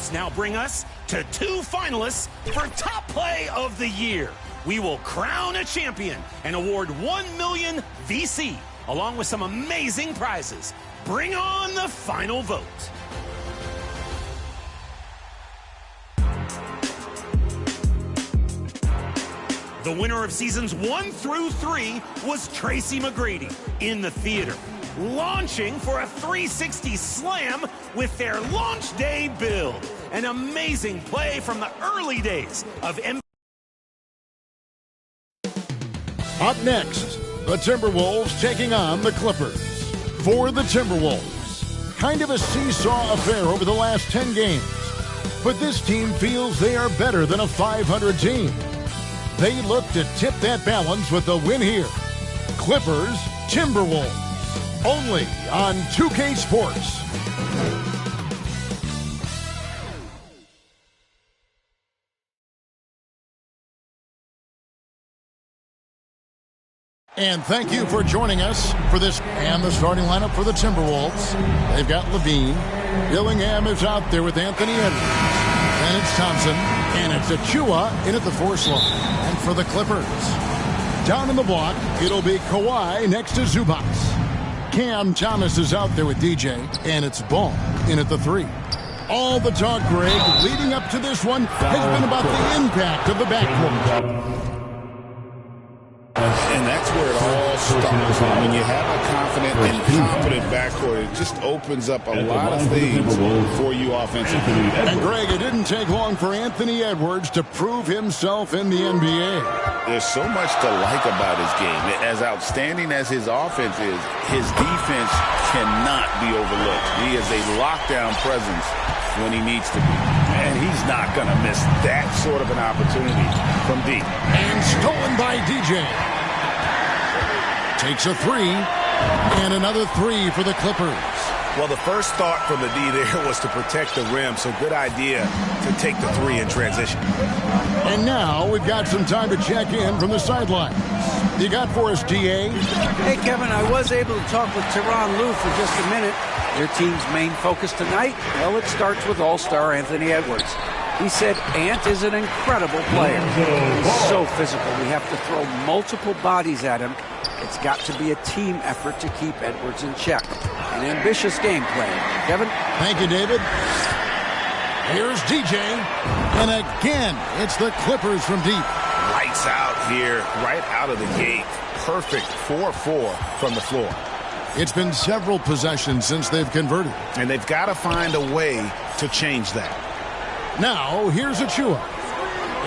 votes now bring us to 2 finalists for Top Play of the Year. We will crown a champion and award 1 million VC, along with some amazing prizes. Bring on the final vote. The winner of seasons 1 through 3 was Tracy McGrady in the theater, launching for a 360 slam with their launch day build. An amazing play from the early days of NBA. Up next, the Timberwolves taking on the Clippers. For the Timberwolves, kind of a seesaw affair over the last 10 games. But this team feels they are better than a 500 team. They look to tip that balance with the win here. Clippers, Timberwolves. Only on 2K Sports. And thank you for joining us for this and the starting lineup for the Timberwolves. They've got Levine. Dillingham is out there with Anthony Edwards. Then it's Thompson. And it's Achua in at the 4 slot. And for the Clippers, down in the block, it'll be Kawhi next to Zubac. Cam Thomas is out there with DJ. And it's Ball in at the 3. All the talk, Greg, leading up to this one has been about the impact of the backcourt. And that's where it all starts. When you have a confident and competent backcourt, it just opens up a lot of things for you offensively. And Greg, it didn't take long for Anthony Edwards to prove himself in the NBA. There's so much to like about his game. As outstanding as his offense is, his defense cannot be overlooked. He is a lockdown presence when he needs to be. And he's not going to miss that sort of an opportunity from deep. And stolen by DJ. Takes a 3. And another 3 for the Clippers. Well, the first thought from the D there was to protect the rim, so good idea to take the 3 in transition. And now we've got some time to check in from the sidelines. You got for us, DA? Hey, Kevin, I was able to talk with Tyronn Lue for just a minute. Their team's main focus tonight, well, it starts with all-star Anthony Edwards. He said Ant is an incredible player. He's so physical. We have to throw multiple bodies at him. It's got to be a team effort to keep Edwards in check. An ambitious game plan. Kevin? Thank you, David. Here's DJ. And again, it's the Clippers from deep. Lights out here, right out of the gate. Perfect 4-4 from the floor. It's been several possessions since they've converted. And they've got to find a way to change that. Now, here's Achua.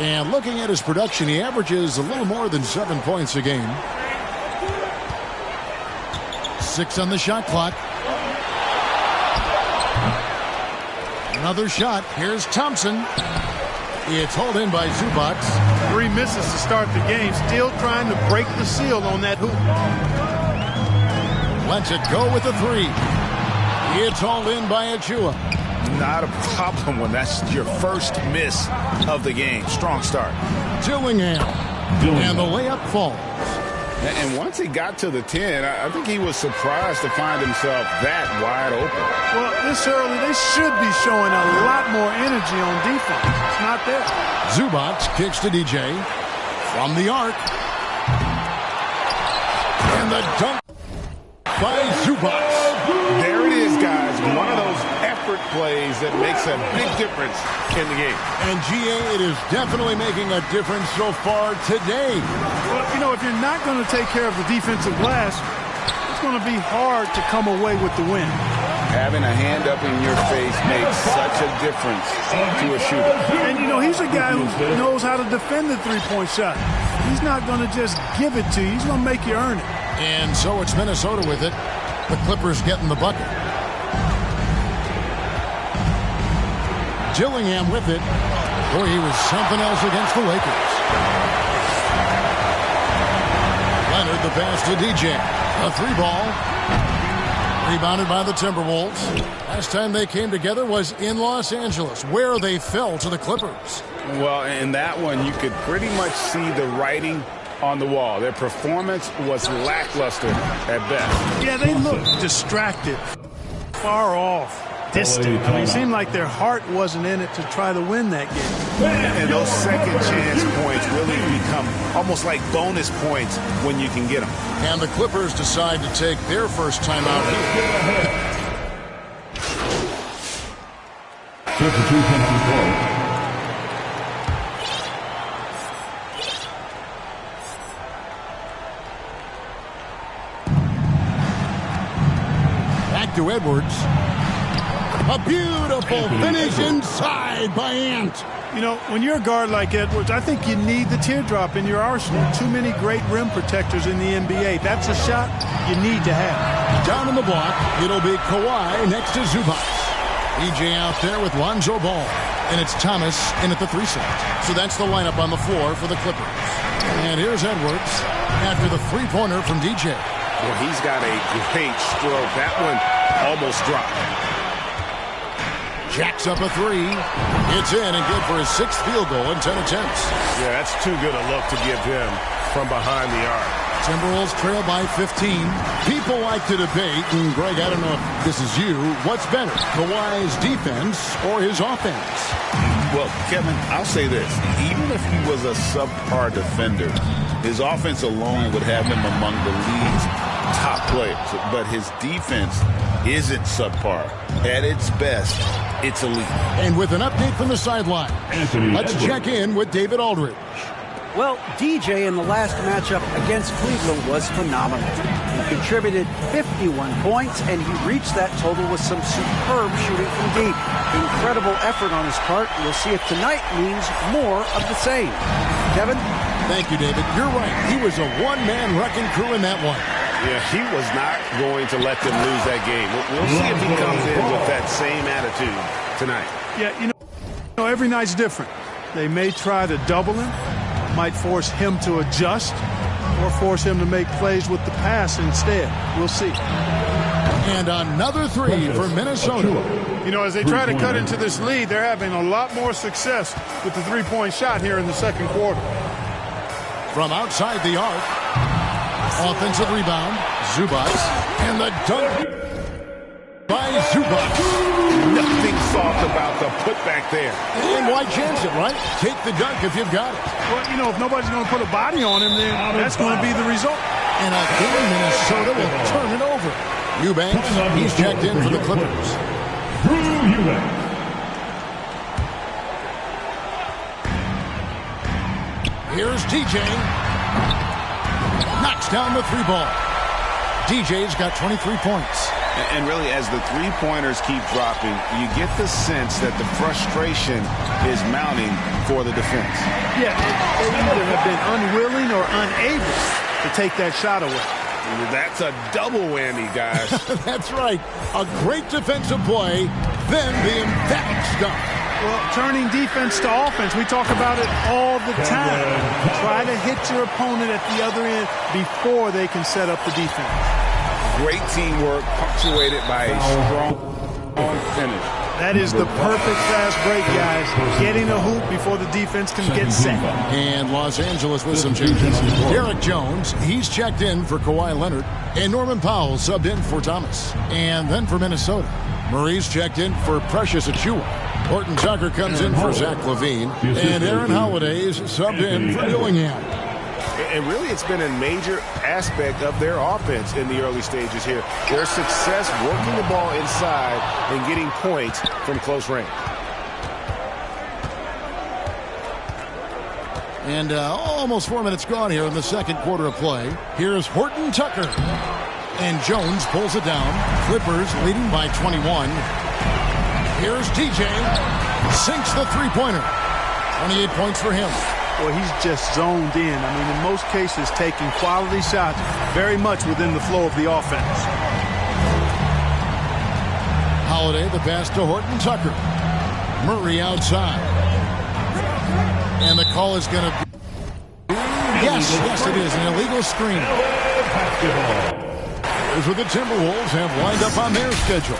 And looking at his production, he averages a little more than 7 points a game. 6 on the shot clock. Another shot. Here's Thompson. It's hauled in by Zubac. 3 misses to start the game. Still trying to break the seal on that hoop. Lets it go with the 3. It's hauled in by Achua. Not a problem when that's your first miss of the game. Strong start. Dillingham. And the layup falls. And once he got to the 10, I think he was surprised to find himself that wide open. Well, this early, they should be showing a lot more energy on defense. It's not there. Zubac kicks to DJ. From the arc. And the dunk by Zubac. There it is, guys. One of those effort plays that makes a big difference in the game. And GA, it is definitely making a difference so far today. Well, you know, if you're not going to take care of the defensive glass, it's going to be hard to come away with the win. Having a hand up in your face makes such a difference to a shooter. And, you know, he's a guy who knows how to defend the three-point shot. He's not going to just give it to you. He's going to make you earn it. And so it's Minnesota with it. The Clippers getting the bucket. Dillingham with it. Boy, he was something else against the Lakers. Leonard the pass to DJ. A 3-ball. Rebounded by the Timberwolves. Last time they came together was in Los Angeles, where they fell to the Clippers. Well, in that one, you could pretty much see the writing on the wall. Their performance was lackluster at best. Yeah, they looked distracted, far off distant. I mean, it seemed like their heart wasn't in it to try to win that game. And those second chance points really become almost like bonus points when you can get them. And the Clippers decide to take their first timeout here. Back to Edwards. A beautiful finish inside by Ant. You know, when you're a guard like Edwards, I think you need the teardrop in your arsenal. Too many great rim protectors in the NBA. That's a shot you need to have. Down in the block, it'll be Kawhi next to Zubac. EJ out there with Lonzo Ball. And it's Thomas in at the 3 slot. So that's the lineup on the floor for the Clippers. And here's Edwards after the three-pointer from DJ. Well, he's got a great stroke. That one almost dropped. Jacks up a 3. It's in and good for his 6th field goal in 10 attempts. Yeah, that's too good a look to give him from behind the arc. Timberwolves trail by 15. People like to debate, and Greg, I don't know if this is you, what's better, Kawhi's defense or his offense? Well, Kevin, I'll say this. Even if he was a subpar defender, his offense alone would have him among the league's top players. But his defense isn't subpar. At its best, it's elite. And with an update from the sideline, let's check in with David Aldridge. Well, DJ in the last matchup against Cleveland was phenomenal. He contributed 51 points, and he reached that total with some superb shooting from deep. Incredible effort on his part. We'll see if tonight means more of the same. Kevin? Thank you, David. You're right. He was a one-man wrecking crew in that one. Yeah, he was not going to let them lose that game. We'll see if he comes in with that same attitude tonight. Yeah, you know, every night's different. They may try to double him, might force him to adjust, or force him to make plays with the pass instead. We'll see. And another 3 for Minnesota. You know, as they try to cut into this lead, they're having a lot more success with the three-point shot here in the second quarter. From outside the arc, offensive rebound, Zubac, and the dunk by Zubac. Nothing soft about the putback there. And why chance it, right? Take the dunk if you've got it. Well, you know, if nobody's going to put a body on him, then that's going to be the result. And again, Minnesota will turn it over. Eubanks, he's checked in for the Clippers. Here's DJ. Knocks down the 3 ball. DJ's got 23 points. And really, as the three-pointers keep dropping, you get the sense that the frustration is mounting for the defense. Yeah, they either have been unwilling or unable to take that shot away. That's a double whammy, guys. That's right. A great defensive play, then the emphatic stop. Well, turning defense to offense, we talk about it all the time. Try to hit your opponent at the other end before they can set up the defense. Great teamwork, punctuated by a strong finish. That is the perfect fast break, guys. Getting a hoop before the defense can get set. And Los Angeles with some changes. Derek Jones, he's checked in for Kawhi Leonard. And Norman Powell subbed in for Thomas. And then for Minnesota, Murray's checked in for Precious Achiuwa. Horton Tucker comes in for Zach LaVine. And Aaron Holiday's subbed in for Dillingham. And really, it's been a major aspect of their offense in the early stages here. Their success working the ball inside and getting points from close range. And almost 4 minutes gone here in the second quarter of play. Here's Horton Tucker. And Jones pulls it down. Clippers leading by 21. Here's DJ. Sinks the three-pointer. 28 points for him. Well, he's just zoned in. I mean, in most cases, taking quality shots very much within the flow of the offense. Holiday, the pass to Horton Tucker. Murray outside. And the call is going to be... Yes, it is. An illegal screen. Here's what the Timberwolves have lined up on their schedule.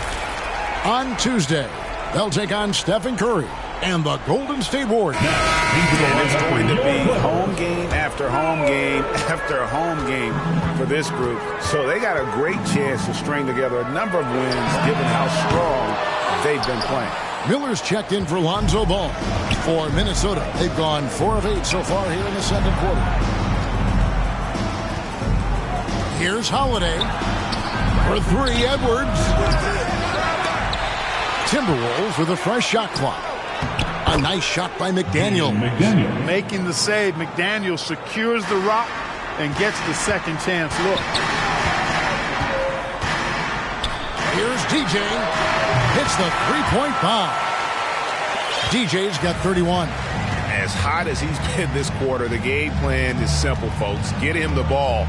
On Tuesday, they'll take on Stephen Curry and the Golden State Warriors. And it's going to be home game after home game after home game for this group. So they got a great chance to string together a number of wins given how strong they've been playing. Miller's checked in for Lonzo Ball. For Minnesota, they've gone 4 of 8 so far here in the second quarter. Here's Holiday. For 3, Edwards. Timberwolves with a fresh shot clock. A nice shot by McDaniel. Making the save, McDaniel secures the rock and gets the second chance look. Here's DJ. Hits the three-point bomb. DJ's got 31. As hot as he's been this quarter, the game plan is simple, folks. Get him the ball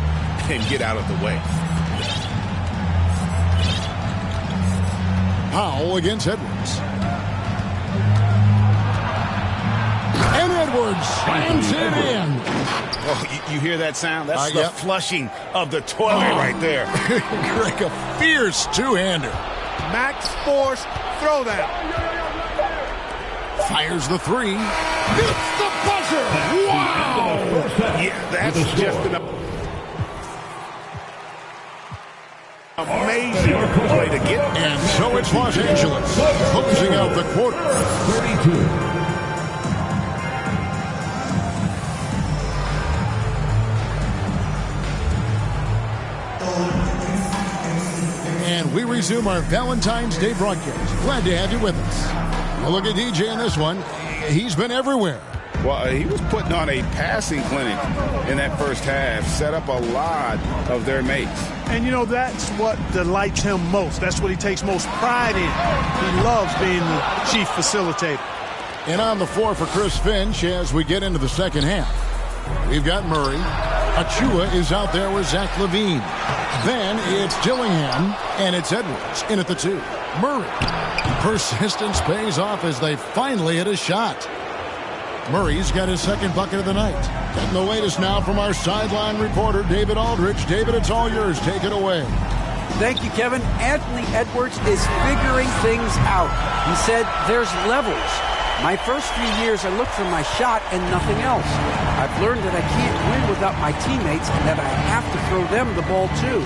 and get out of the way. Powell against Edwards. And Edwards slams it in. Oh, you hear that sound? That's the yep. flushing of the toilet right there. Greg, a fierce two-hander. Max Force throwdown. Fires the 3. Hits the buzzer. Wow. Yeah, that's just an amazing play to get. And so it's Los Angeles closing out the quarter. 32. And we resume our Valentine's Day broadcast. Glad to have you with us. We'll look at DJ in this one. He's been everywhere. Well, he was putting on a passing clinic in that first half, set up a lot of their mates. And, you know, that's what delights him most. That's what he takes most pride in. He loves being the chief facilitator. And on the floor for Chris Finch as we get into the second half. We've got Murray. Achua is out there with Zach LaVine. Then it's Dillingham, and it's Edwards in at the 2. Murray. Persistence pays off as they finally hit a shot. Murray's got his second bucket of the night. Getting the latest now from our sideline reporter, David Aldridge. David, it's all yours. Take it away. Thank you, Kevin. Anthony Edwards is figuring things out. He said there's levels. My first few years, I looked for my shot and nothing else. I've learned that I can't win without my teammates and that I have to throw them the ball too.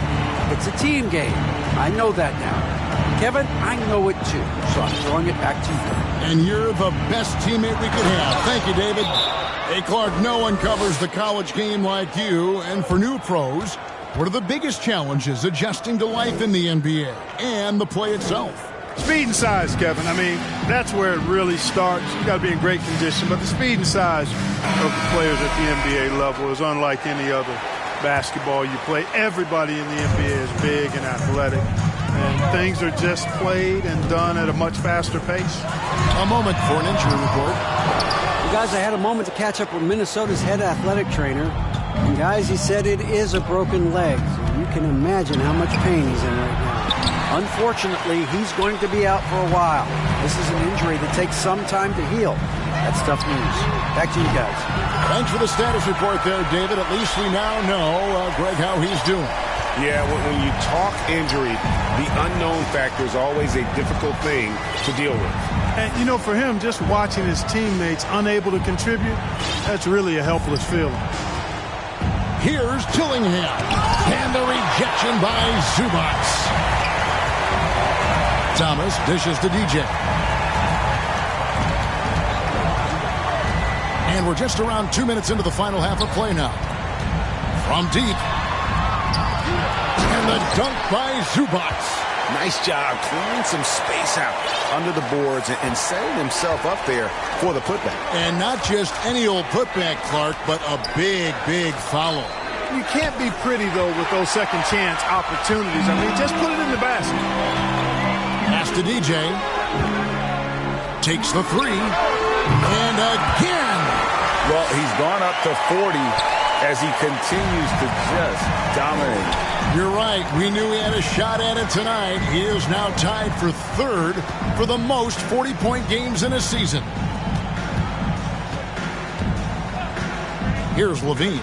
It's a team game. I know that now. Kevin, I know it too, so I'm throwing it back to you. And you're the best teammate we could have. Thank you, David. Hey, Clark, no one covers the college game like you. And for new pros, what are the biggest challenges adjusting to life in the NBA and the play itself? Speed and size, Kevin. I mean, that's where it really starts. You got to be in great condition, but the speed and size of the players at the NBA level is unlike any other basketball you play. Everybody in the NBA is big and athletic, and things are just played and done at a much faster pace. A moment for an injury report. You guys, I had a moment to catch up with Minnesota's head athletic trainer. And guys, he said it is a broken leg. So you can imagine how much pain he's in right now. Unfortunately, he's going to be out for a while. This is an injury that takes some time to heal. That's tough news. Back to you guys. Thanks for the status report there, David. At least we now know, Greg, how he's doing. Yeah, when you talk injury, the unknown factor is always a difficult thing to deal with. And, you know, for him, just watching his teammates unable to contribute, that's really a helpless feeling. Here's Dillingham. And the rejection by Zubac. Thomas dishes to DJ. And we're just around 2 minutes into the final half of play now. From deep. And the dunk by Zubac. Nice job clearing some space out under the boards and setting himself up there for the putback. And not just any old putback, Clark, but a big, big follow. You can't be pretty, though, with those second chance opportunities. I mean, just put it in the basket. Pass to DJ. Takes the 3. And again. Well, he's gone up to 40 as he continues to just dominate. You're right. We knew he had a shot at it tonight. He is now tied for third for the most 40-point games in a season. Here's LaVine.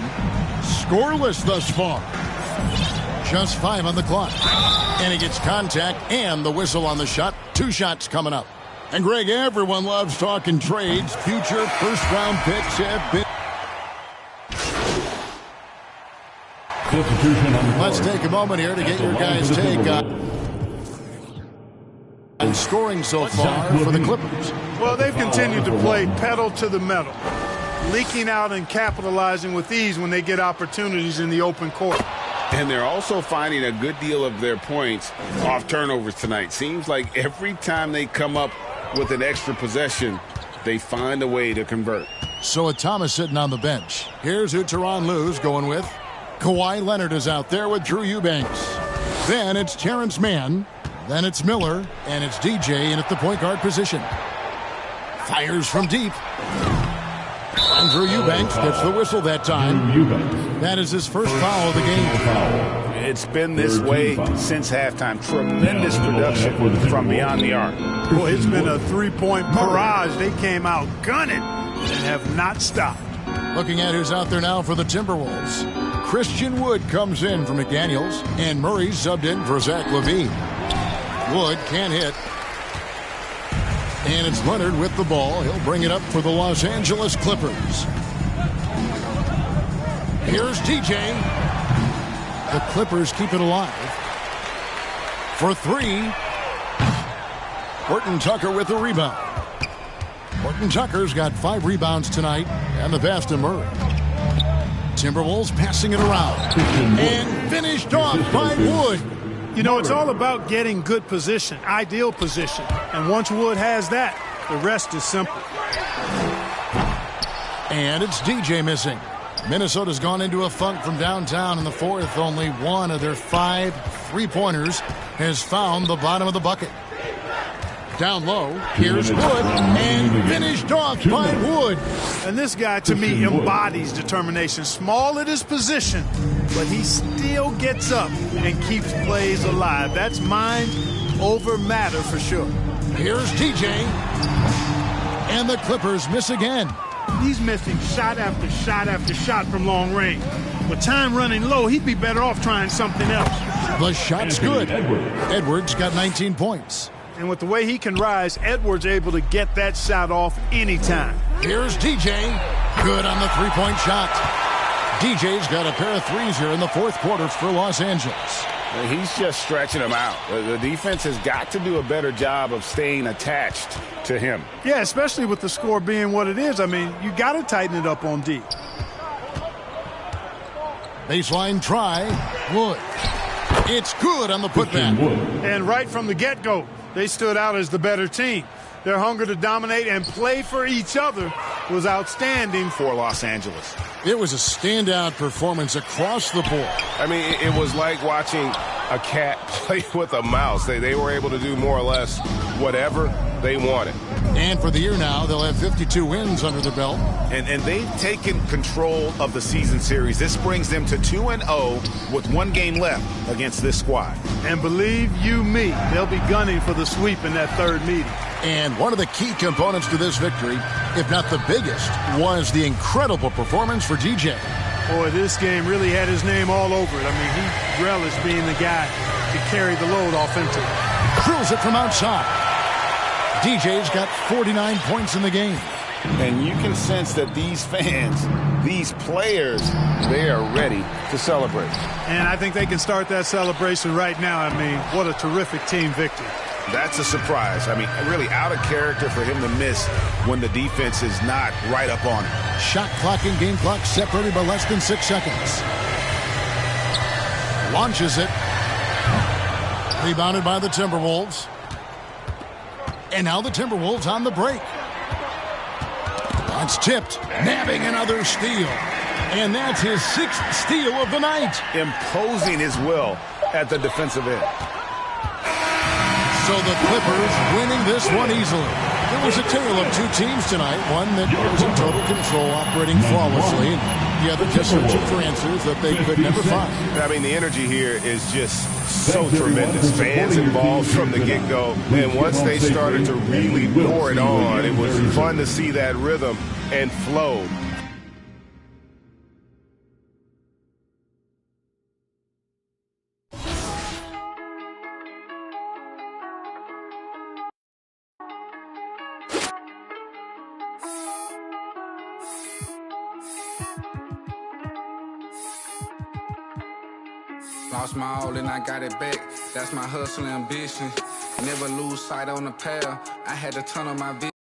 Scoreless thus far. Just 5 on the clock. And he gets contact and the whistle on the shot. 2 shots coming up. And Greg, everyone loves talking trades. Future first-round picks have been... Substitution on the Let's take a moment here to get your guys' take on... And scoring so far for the Clippers. Well, they've continued to play pedal to the metal, leaking out and capitalizing with ease when they get opportunities in the open court. And they're also finding a good deal of their points off turnovers tonight. Seems like every time they come up with an extra possession, they find a way to convert. So with Thomas sitting on the bench, here's who Tyronn Lue's going with. Kawhi Leonard is out there with Drew Eubanks. Then it's Terrence Mann. Then it's Miller, and it's DJ in at the point guard position. Fires from deep. Andrew Eubanks gets the whistle that time. That is his first foul of the game. It's been this way since halftime. Tremendous production from beyond the arc. Boy, it's been a three-point barrage. They came out gunning and have not stopped. Looking at who's out there now for the Timberwolves. Christian Wood comes in for McDaniels, and Murray subbed in for Zach LaVine. Wood can't hit. And it's Leonard with the ball. He'll bring it up for the Los Angeles Clippers. Here's DJ. The Clippers keep it alive. For three. Horton Tucker with the rebound. Horton Tucker's got 5 rebounds tonight, and the pass to Murray. Timberwolves passing it around. And finished off by Wood. You know, it's all about getting good position, ideal position. And once Wood has that, the rest is simple. And it's DJ missing. Minnesota's gone into a funk from downtown in the fourth. Only one of their 5 3-pointers has found the bottom of the bucket. Down low, here's Wood, and finished off by Wood. And this guy, to me, embodies determination. Small at his position, but he still gets up and keeps plays alive. That's mind over matter for sure. Here's DJ, and the Clippers miss again. He's missing shot after shot after shot from long range. With time running low, he'd be better off trying something else. The shot's good. Edwards got 19 points. And with the way he can rise, Edwards able to get that shot off anytime. Here's DJ. Good on the 3-point shot. DJ's got a pair of threes here in the fourth quarter for Los Angeles. He's just stretching them out. The defense has got to do a better job of staying attached to him. Yeah, especially with the score being what it is. I mean, you got to tighten it up on D. Baseline try. Wood. It's good on the putback. And right from the get-go, they stood out as the better team. Their hunger to dominate and play for each other was outstanding for Los Angeles. It was a standout performance across the board. I mean, it was like watching a cat play with a mouse. They were able to do more or less whatever they wanted. And for the year now, they'll have 52 wins under their belt. And they've taken control of the season series. This brings them to 2-0 with 1 game left against this squad. And believe you me, they'll be gunning for the sweep in that third meeting. And one of the key components to this victory, if not the biggest, was the incredible performance for DJ. Boy, this game really had his name all over it. I mean, he relished being the guy to carry the load offensively. Drills it from outside. DJ's got 49 points in the game. And you can sense that these fans, these players, they are ready to celebrate. And I think they can start that celebration right now. I mean, what a terrific team victory. That's a surprise. I mean, really out of character for him to miss when the defense is not right up on him. Shot clock and game clock separated by less than 6 seconds. Launches it. Rebounded by the Timberwolves. And now the Timberwolves on the break. That's tipped. Nabbing another steal. And that's his 6th steal of the night. Imposing his will at the defensive end. So the Clippers winning this one easily. It was a tale of 2 teams tonight. One that was in total control, operating flawlessly. And the other just searching for answers that they could never find. I mean, the energy here is just so tremendous. Fans involved from the get-go. And once they started to really pour it on, it was fun to see that rhythm and flow. Lost my all and I got it back. That's my hustle and ambition. Never lose sight on the pair. I had to turn on my vision.